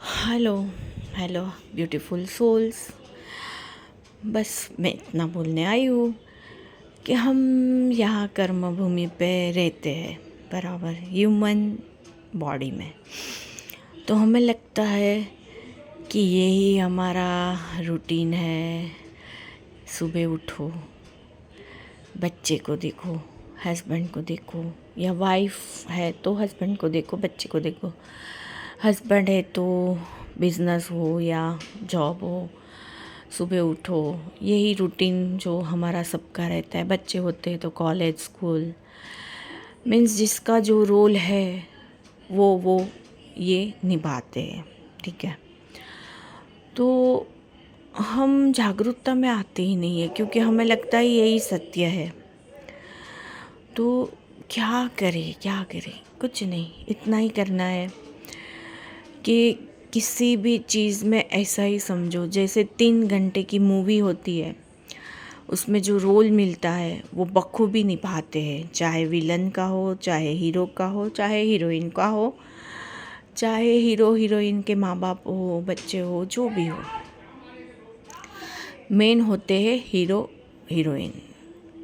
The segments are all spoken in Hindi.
Hello hello beautiful souls. बस मैं इतना बोलने आई हूँ कि हम यहाँ कर्म भूमि पे रहते हैं बराबर ह्यूमन बॉडी में। तो हमें लगता है कि यही हमारा रूटीन है। सुबह उठो, बच्चे को देखो, हस्बैंड को देखो, या वाइफ है तो हस्बैंड को देखो, बच्चे को देखो। हस्बैंड है तो बिजनेस हो या जॉब हो, सुबह उठो, यही रूटीन जो हमारा सबका रहता है। बच्चे होते हैं तो कॉलेज स्कूल, मीन्स जिसका जो रोल है वो ये निभाते हैं। ठीक है, तो हम जागरूकता में आते ही नहीं है क्योंकि हमें लगता है यही सत्य है। तो क्या करें, कुछ नहीं, इतना ही करना है कि किसी भी चीज़ में ऐसा ही समझो जैसे 3 घंटे की मूवी होती है, उसमें जो रोल मिलता है वो बखूबी निभाते हैं। चाहे विलन का हो, चाहे हीरो का हो, चाहे हीरोइन का हो, चाहे हीरो हीरोइन के माँ बाप हो, बच्चे हो, जो भी हो, मेन होते हैं हीरो हीरोइन।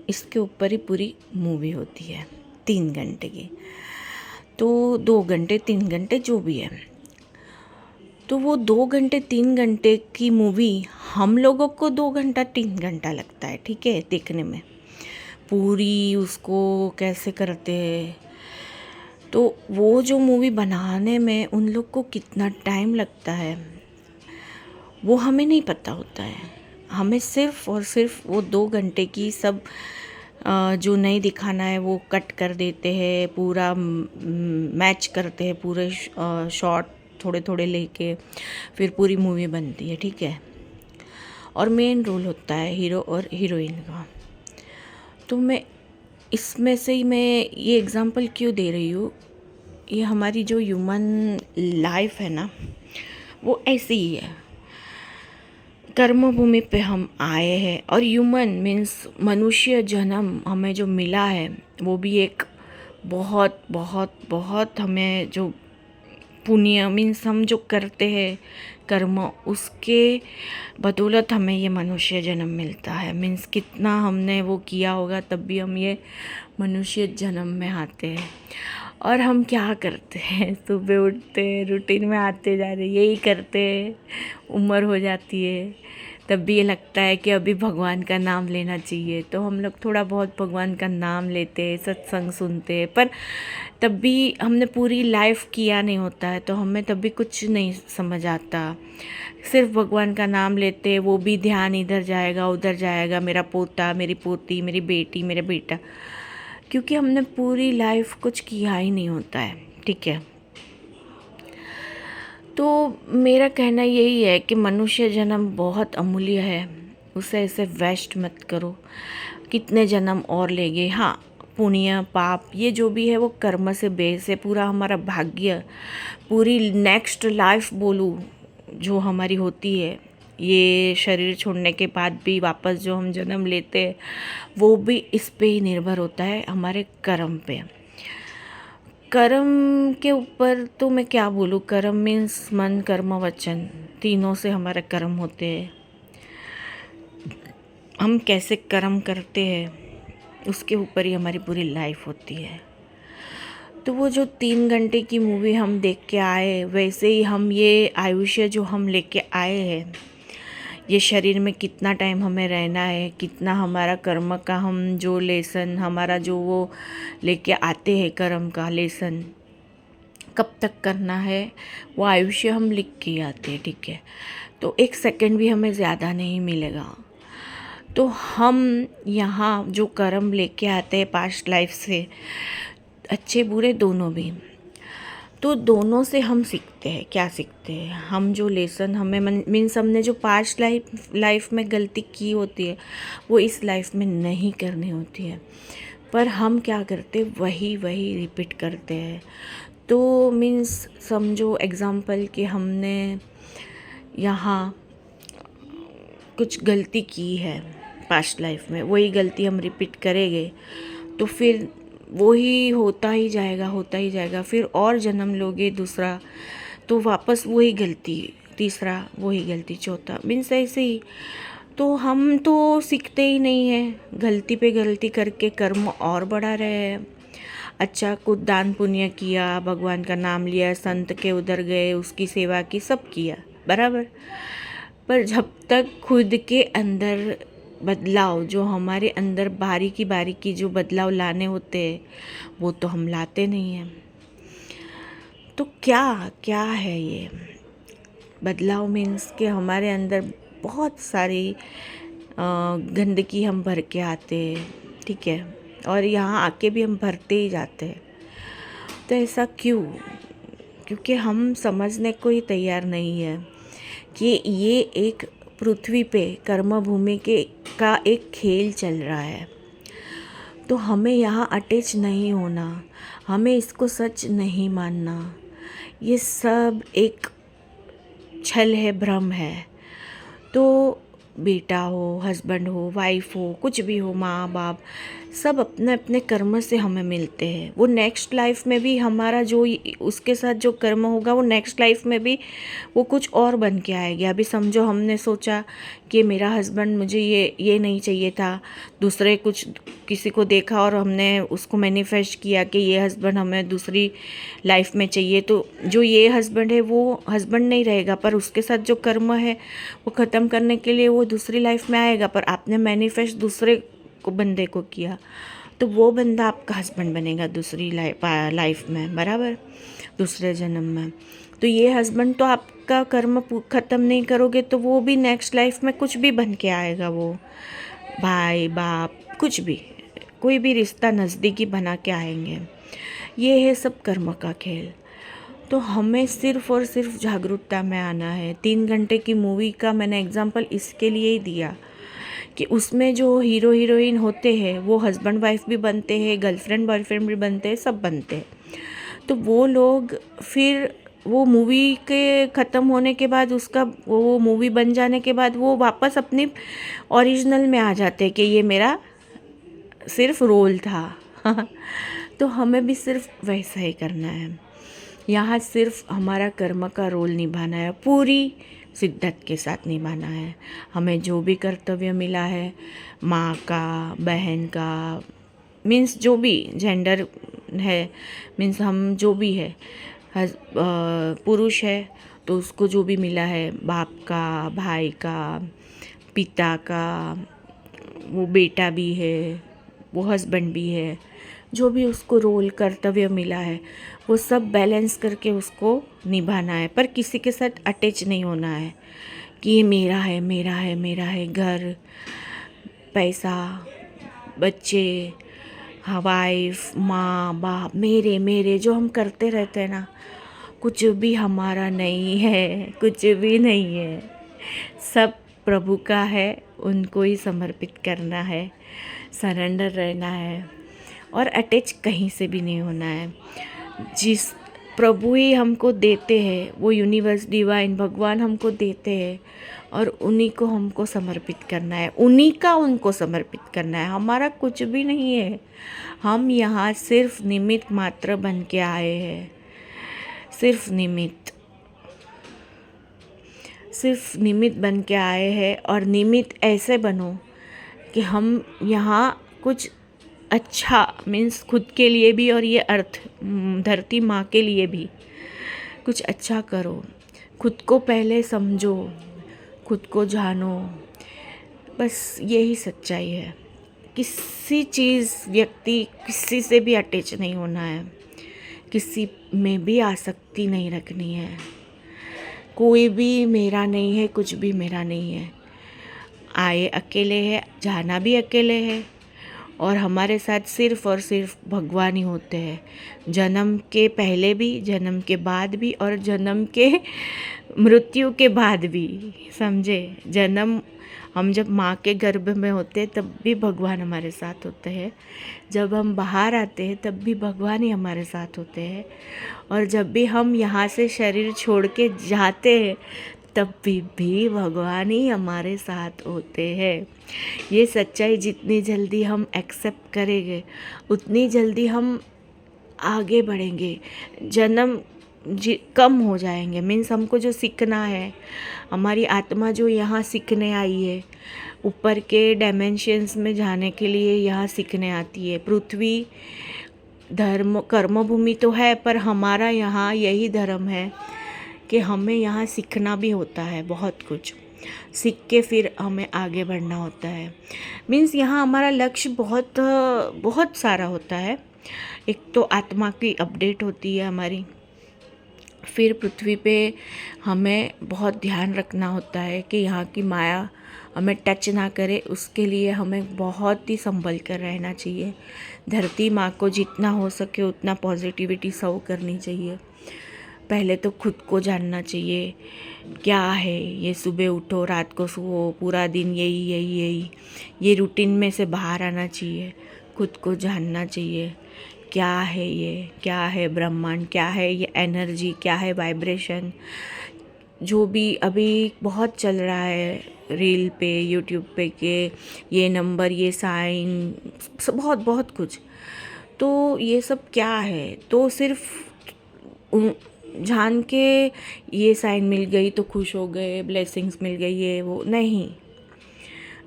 इसके ऊपर ही पूरी मूवी होती है 3 घंटे की। तो 2 घंटे 3 घंटे जो भी है, तो वो 2 घंटे 3 घंटे की मूवी हम लोगों को 2 घंटा 3 घंटा लगता है। ठीक है, देखने में पूरी उसको कैसे करते हैं। तो वो जो मूवी बनाने में उन लोग को कितना टाइम लगता है वो हमें नहीं पता होता है। हमें सिर्फ और सिर्फ वो 2 घंटे की सब जो नहीं दिखाना है वो कट कर देते हैं, पूरा मैच करते हैं, पूरे शॉट थोड़े थोड़े लेके फिर पूरी मूवी बनती है। ठीक है, और मेन रोल होता है हीरो और हीरोइन का। तो मैं इसमें से ही मैं ये एग्ज़ाम्पल क्यों दे रही हूँ, ये हमारी जो ह्यूमन लाइफ है ना, वो ऐसी ही है। कर्म भूमि पे हम आए हैं और ह्यूमन मीन्स मनुष्य जन्म हमें जो मिला है वो भी एक बहुत बहुत बहुत हमें जो पुण्य मीन्स हम जो करते हैं कर्म, उसके बदौलत हमें ये मनुष्य जन्म मिलता है। मीन्स कितना हमने वो किया होगा तब भी हम ये मनुष्य जन्म में आते हैं। और हम क्या करते हैं, सुबह उठते हैं, रूटीन में आते जा रहे यही करते हैं, उम्र हो जाती है तब भी ये लगता है कि अभी भगवान का नाम लेना चाहिए। तो हम लोग थोड़ा बहुत भगवान का नाम लेते हैं, सत्संग सुनते हैं, पर तब भी हमने पूरी लाइफ किया नहीं होता है तो हमें तब भी कुछ नहीं समझ आता। सिर्फ भगवान का नाम लेते हैं, वो भी ध्यान इधर जाएगा उधर जाएगा, मेरा पोता, मेरी पोती, मेरी बेटी, मेरा बेटा, क्योंकि हमने पूरी लाइफ कुछ किया ही नहीं होता है। ठीक है, तो मेरा कहना यही है कि मनुष्य जन्म बहुत अमूल्य है, उसे ऐसे वेस्ट मत करो। कितने जन्म और लेंगे। हाँ, पुण्य पाप ये जो भी है वो कर्म से बेस है। पूरा हमारा भाग्य, पूरी नेक्स्ट लाइफ बोलूँ जो हमारी होती है, ये शरीर छोड़ने के बाद भी वापस जो हम जन्म लेते हैं वो भी इस पे ही निर्भर होता है, हमारे कर्म पे। कर्म के ऊपर तो मैं क्या बोलूँ, कर्म मीन्स मन कर्म वचन, तीनों से हमारे कर्म होते हैं। हम कैसे कर्म करते हैं उसके ऊपर ही हमारी पूरी लाइफ होती है। तो वो जो 3 घंटे की मूवी हम देख के आए, वैसे ही हम ये आयुष्य जो हम लेके आए हैं, ये शरीर में कितना टाइम हमें रहना है, कितना हमारा कर्म का हम जो लेसन हमारा जो वो लेके आते हैं, कर्म का लेसन कब तक करना है, वो आयुष्य हम लिख के आते हैं। ठीक है, तो 1 सेकंड भी हमें ज़्यादा नहीं मिलेगा। तो हम यहाँ जो कर्म लेके आते हैं पास्ट लाइफ से, अच्छे बुरे दोनों भी, तो दोनों से हम सीखते हैं। क्या सीखते हैं हम, जो लेसन हमें मीन्स हमने जो पास्ट लाइफ में गलती की होती है वो इस लाइफ में नहीं करनी होती है, पर हम क्या करते वही वही रिपीट करते हैं। तो मीन्स समझो एग्ज़ाम्पल कि हमने यहाँ कुछ गलती की है पास्ट लाइफ में, वही गलती हम रिपीट करेंगे तो फिर वो ही होता ही जाएगा, फिर और जन्म लोगे दूसरा तो वापस वही गलती, तीसरा वही गलती, चौथा, मीन्स ऐसे ही। तो हम तो सीखते ही नहीं हैं, गलती पे गलती करके कर्म और बढ़ा रहे हैं। अच्छा, कुछ दान पुण्य किया, भगवान का नाम लिया, संत के उधर गए, उसकी सेवा की, सब किया बराबर, पर जब तक खुद के अंदर बदलाव, जो हमारे अंदर बारीकी बारीकी जो बदलाव लाने होते हैं, वो तो हम लाते नहीं हैं। तो क्या क्या है ये बदलाव? मीन्स कि हमारे अंदर बहुत सारी गंदगी हम भर के आते हैं, ठीक है, और यहाँ आके भी हम भरते ही जाते हैं। तो ऐसा क्यों? क्योंकि हम समझने को ही तैयार नहीं है कि ये एक पृथ्वी पे कर्म भूमि के का एक खेल चल रहा है। तो हमें यहाँ अटैच नहीं होना, हमें इसको सच नहीं मानना। ये सब एक छल है, भ्रम है। तो बेटा हो, हस्बैंड हो, वाइफ हो, कुछ भी हो, माँ बाप, सब अपने अपने कर्म से हमें मिलते हैं। वो नेक्स्ट लाइफ में भी हमारा जो उसके साथ जो कर्म होगा, वो नेक्स्ट लाइफ में भी वो कुछ और बन के आएगा। अभी समझो हमने सोचा कि मेरा हस्बैंड, मुझे ये नहीं चाहिए था, दूसरे कुछ किसी को देखा और हमने उसको मैनिफेस्ट किया कि ये हस्बैंड हमें दूसरी लाइफ में चाहिए। तो जो ये हस्बैंड है वो हस्बैंड नहीं रहेगा, पर उसके साथ जो कर्म है वो ख़त्म करने के लिए वो दूसरी लाइफ में आएगा। पर आपने मैनिफेस्ट दूसरे को बंदे को किया, तो वो बंदा आपका हस्बैंड बनेगा दूसरी लाइफ में, बराबर, दूसरे जन्म में। तो ये हस्बैंड तो आपका कर्म ख़त्म नहीं करोगे तो वो भी नेक्स्ट लाइफ में कुछ भी बन के आएगा। वो भाई बाप, कुछ भी, कोई भी रिश्ता नज़दीकी बना के आएंगे। ये है सब कर्म का खेल। तो हमें सिर्फ़ और सिर्फ जागरूकता में आना है। 3 घंटे की मूवी का मैंने एग्जांपल इसके लिए ही दिया कि उसमें जो हीरो हीरोइन होते हैं वो हस्बैंड वाइफ भी बनते हैं, गर्लफ्रेंड बॉयफ्रेंड भी बनते हैं, सब बनते हैं। तो वो लोग फिर वो मूवी के ख़त्म होने के बाद, उसका वो मूवी बन जाने के बाद वो वापस अपनी ओरिजिनल में आ जाते हैं कि ये मेरा सिर्फ रोल था। तो हमें भी सिर्फ वैसा ही करना है। यहाँ सिर्फ हमारा कर्म का रोल निभाना है, पूरी शिद्दत के साथ निभाना है। हमें जो भी कर्तव्य मिला है, माँ का, बहन का, मीन्स जो भी जेंडर है, मीन्स हम जो भी है, पुरुष है तो उसको जो भी मिला है, बाप का, भाई का, पिता का, वो बेटा भी है, वो हस्बैंड भी है, जो भी उसको रोल कर्तव्य मिला है वो सब बैलेंस करके उसको निभाना है। पर किसी के साथ अटैच नहीं होना है कि ये मेरा है, मेरा है, मेरा है, घर, पैसा, बच्चे, वाइफ, माँ बाप, मेरे मेरे जो हम करते रहते हैं ना, कुछ भी हमारा नहीं है, कुछ भी नहीं है, सब प्रभु का है। उनको ही समर्पित करना है, सरेंडर रहना है और अटैच कहीं से भी नहीं होना है। जिस प्रभु ही हमको देते हैं, वो यूनिवर्स, डिवाइन, भगवान हमको देते हैं और उन्हीं को हमको समर्पित करना है, उन्हीं का उनको समर्पित करना है। हमारा कुछ भी नहीं है। हम यहाँ सिर्फ निमित्त मात्र बन के आए हैं, सिर्फ निमित्त बन के आए हैं। और निमित्त ऐसे बनो कि हम यहाँ कुछ अच्छा, मीन्स खुद के लिए भी और ये अर्थ धरती माँ के लिए भी कुछ अच्छा करो। खुद को पहले समझो, खुद को जानो, बस यही सच्चाई है। किसी चीज़, व्यक्ति, किसी से भी अटैच नहीं होना है, किसी में भी आसक्ति नहीं रखनी है। कोई भी मेरा नहीं है, कुछ भी मेरा नहीं है। आए अकेले है, जाना भी अकेले है और हमारे साथ सिर्फ और सिर्फ भगवान ही होते हैं। जन्म के पहले भी, जन्म के बाद भी और जन्म के मृत्यु के बाद भी, समझे। जन्म, हम जब माँ के गर्भ में होते हैं तब भी भगवान हमारे साथ होते हैं, जब हम बाहर आते हैं तब भी भगवान ही हमारे साथ होते हैं, और जब भी हम यहाँ से शरीर छोड़ के जाते हैं तब भी भगवान ही हमारे साथ होते हैं। ये सच्चाई जितनी जल्दी हम एक्सेप्ट करेंगे उतनी जल्दी हम आगे बढ़ेंगे। जन्म कम हो जाएंगे। मीन्स हमको जो सीखना है, हमारी आत्मा जो यहाँ सीखने आई है, ऊपर के डायमेंशंस में जाने के लिए यहाँ सीखने आती है। पृथ्वी धर्म कर्मभूमि तो है, पर हमारा यहाँ यही धर्म है कि हमें यहाँ सीखना भी होता है। बहुत कुछ सीख के फिर हमें आगे बढ़ना होता है। मीन्स यहाँ हमारा लक्ष्य बहुत बहुत सारा होता है। एक तो आत्मा की अपडेट होती है हमारी, फिर पृथ्वी पे हमें बहुत ध्यान रखना होता है कि यहाँ की माया हमें टच ना करे। उसके लिए हमें बहुत ही संभल कर रहना चाहिए। धरती माँ को जितना हो सके उतना पॉजिटिविटी सर्व करनी चाहिए। पहले तो खुद को जानना चाहिए क्या है ये, सुबह उठो रात को सो, पूरा दिन यही यही यही, ये रूटीन में से बाहर आना चाहिए। खुद को जानना चाहिए क्या है ये, क्या है ब्रह्मांड, क्या है ये एनर्जी, क्या है वाइब्रेशन। जो भी अभी बहुत चल रहा है रील पे, यूट्यूब पे के ये नंबर, ये साइन, बहुत बहुत कुछ, तो ये सब क्या है। तो सिर्फ जान के ये साइन मिल गई तो खुश हो गए, ब्लेसिंग्स मिल गई, ये वो नहीं।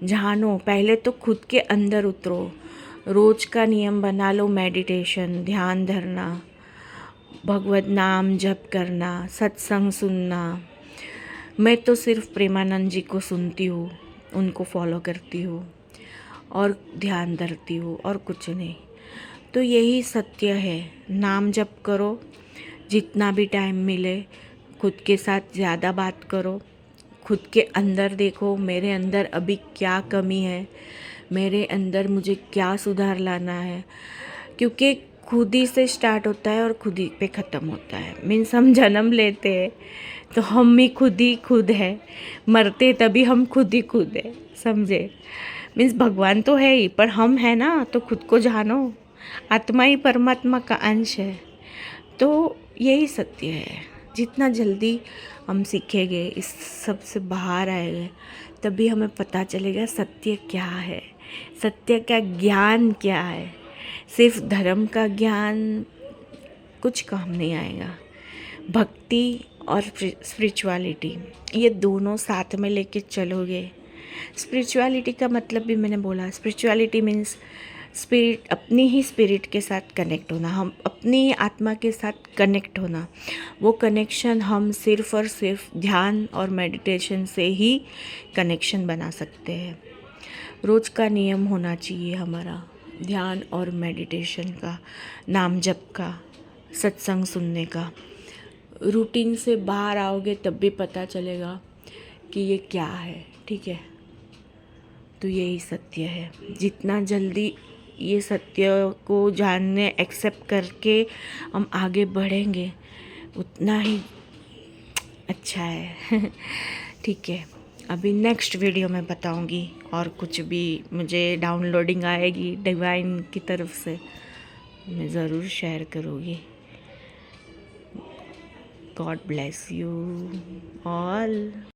जानो, पहले तो खुद के अंदर उतरो। रोज का नियम बना लो, मेडिटेशन, ध्यान धरना, भगवत नाम जप करना, सत्संग सुनना। मैं तो सिर्फ प्रेमानंद जी को सुनती हूँ, उनको फॉलो करती हूँ और ध्यान धरती हूँ और कुछ नहीं। तो यही सत्य है। नाम जप करो, जितना भी टाइम मिले खुद के साथ ज़्यादा बात करो। खुद के अंदर देखो, मेरे अंदर अभी क्या कमी है, मेरे अंदर मुझे क्या सुधार लाना है। क्योंकि खुद ही से स्टार्ट होता है और खुद ही पे ख़त्म होता है। मीन्स हम जन्म लेते हैं तो हम ही खुद है, मरते तभी हम खुद ही खुद है, समझे। मीन्स भगवान तो है ही, पर हम है ना, तो खुद को जानो। आत्मा ही परमात्मा का अंश है। तो यही सत्य है। जितना जल्दी हम सीखेंगे, इस सब से बाहर आएंगे, तभी हमें पता चलेगा सत्य क्या है, सत्य का ज्ञान क्या है। सिर्फ धर्म का ज्ञान कुछ काम नहीं आएगा। भक्ति और स्पिरिचुअलिटी, ये दोनों साथ में लेके चलोगे। स्पिरिचुअलिटी का मतलब भी मैंने बोला, स्पिरिचुअलिटी मीन्स स्पिरिट, अपनी ही स्पिरिट के साथ कनेक्ट होना, हम अपनी आत्मा के साथ कनेक्ट होना। वो कनेक्शन हम सिर्फ़ और सिर्फ ध्यान और मेडिटेशन से ही कनेक्शन बना सकते हैं। रोज़ का नियम होना चाहिए हमारा, ध्यान और मेडिटेशन का, नाम जप का, सत्संग सुनने का। रूटीन से बाहर आओगे तब भी पता चलेगा कि ये क्या है, ठीक है। तो यही सत्य है। जितना जल्दी ये सत्य को जानने, एक्सेप्ट करके हम आगे बढ़ेंगे, उतना ही अच्छा है। ठीक है, अभी नेक्स्ट वीडियो में बताऊंगी। और कुछ भी मुझे डाउनलोडिंग आएगी डिवाइन की तरफ से, मैं ज़रूर शेयर करूँगी। God bless you all.